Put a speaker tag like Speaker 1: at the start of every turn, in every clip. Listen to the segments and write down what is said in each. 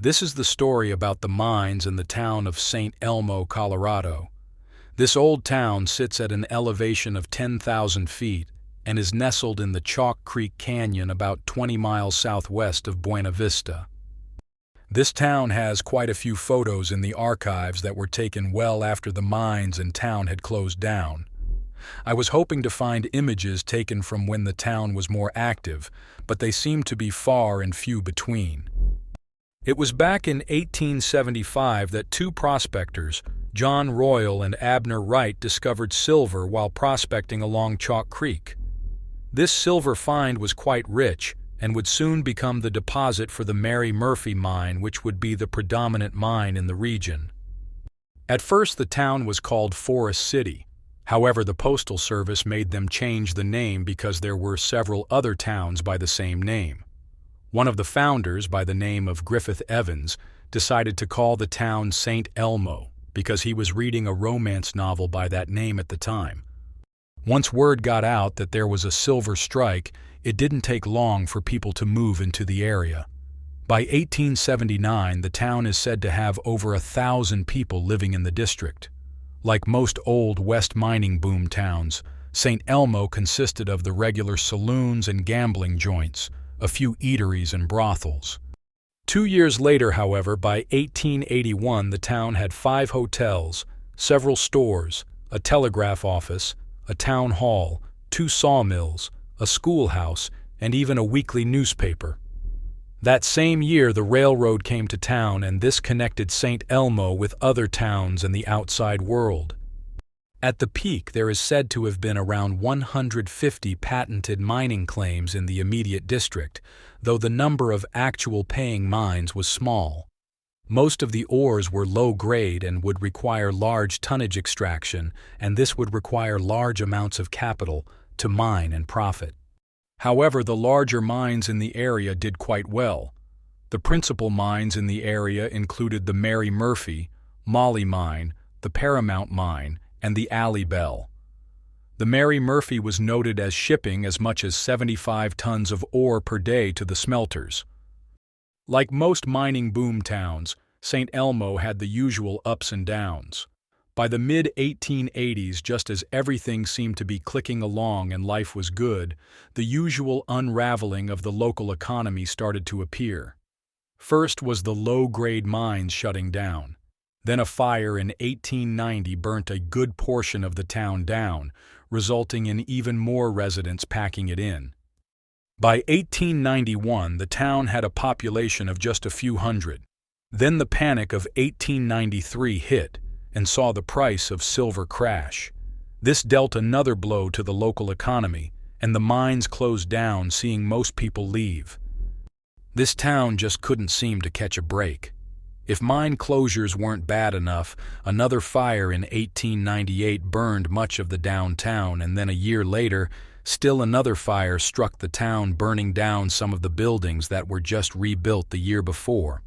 Speaker 1: This is the story about the mines in the town of St. Elmo, Colorado. This old town sits at an elevation of 10,000 feet and is nestled in the Chalk Creek Canyon about 20 miles southwest of Buena Vista. This town has quite a few photos in the archives that were taken well after the mines and town had closed down. I was hoping to find images taken from when the town was more active, but they seem to be far and few between. It was back in 1875 that two prospectors, John Royal and Abner Wright, discovered silver while prospecting along Chalk Creek. This silver find was quite rich and would soon become the deposit for the Mary Murphy mine, which would be the predominant mine in the region. At first the town was called Forest City. However, the Postal Service made them change the name because there were several other towns by the same name. One of the founders, by the name of Griffith Evans, decided to call the town St. Elmo because he was reading a romance novel by that name at the time. Once word got out that there was a silver strike, it didn't take long for people to move into the area. By 1879, the town is said to have over 1,000 people living in the district. Like most old West mining boom towns, St. Elmo consisted of the regular saloons and gambling joints, a few eateries and brothels. 2 years later, however, by 1881, the town had 5 hotels, several stores, a telegraph office, a town hall, 2 sawmills, a schoolhouse, and even a weekly newspaper. That same year, the railroad came to town, and this connected St. Elmo with other towns and the outside world. At the peak, there is said to have been around 150 patented mining claims in the immediate district, though the number of actual paying mines was small. Most of the ores were low grade and would require large tonnage extraction, and this would require large amounts of capital to mine and profit. However, the larger mines in the area did quite well. The principal mines in the area included the Mary Murphy, Molly Mine, the Paramount Mine, and the Alley Bell. The Mary Murphy was noted as shipping as much as 75 tons of ore per day to the smelters. Like most mining boom towns, St. Elmo had the usual ups and downs. By the mid-1880s, just as everything seemed to be clicking along and life was good, the usual unraveling of the local economy started to appear. First was the low-grade mines shutting down. Then a fire in 1890 burnt a good portion of the town down, resulting in even more residents packing it in. By 1891, the town had a population of just a few hundred. Then the panic of 1893 hit and saw the price of silver crash. This dealt another blow to the local economy, and the mines closed down, seeing most people leave. This town just couldn't seem to catch a break. If mine closures weren't bad enough, another fire in 1898 burned much of the downtown, and then a year later, still another fire struck the town, burning down some of the buildings that were just rebuilt the year before.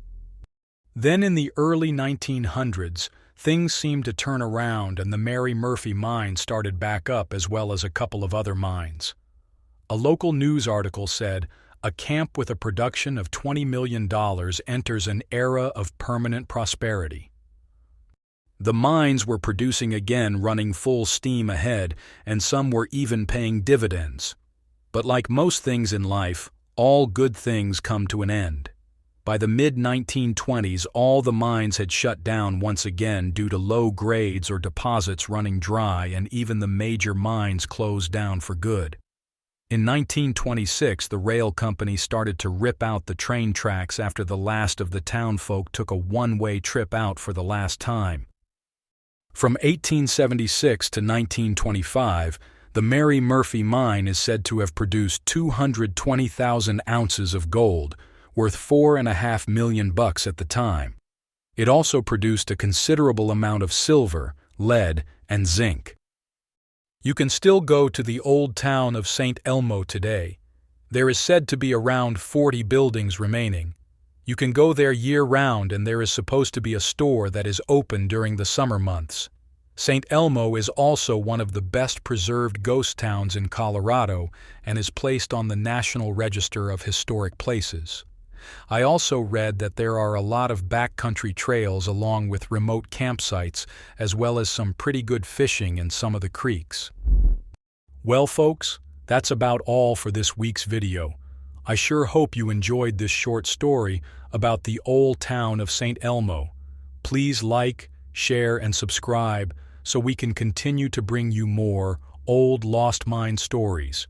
Speaker 1: Then in the early 1900s, things seemed to turn around, and the Mary Murphy mine started back up, as well as a couple of other mines. A local news article said, "A camp with a production of $20 million enters an era of permanent prosperity." The mines were producing again, running full steam ahead, and some were even paying dividends. But like most things in life, all good things come to an end. By the mid-1920s, all the mines had shut down once again due to low grades or deposits running dry, and even the major mines closed down for good. In 1926, the rail company started to rip out the train tracks after the last of the townfolk took a one-way trip out for the last time. From 1876 to 1925, the Mary Murphy mine is said to have produced 220,000 ounces of gold, worth $4.5 million at the time. It also produced a considerable amount of silver, lead, and zinc. You can still go to the old town of St. Elmo today. There is said to be around 40 buildings remaining. You can go there year-round, and there is supposed to be a store that is open during the summer months. St. Elmo is also one of the best preserved ghost towns in Colorado and is placed on the National Register of Historic Places. I also read that there are a lot of backcountry trails along with remote campsites, as well as some pretty good fishing in some of the creeks. Well, folks, that's about all for this week's video. I sure hope you enjoyed this short story about the old town of St. Elmo. Please like, share, and subscribe so we can continue to bring you more old Lost Mine stories.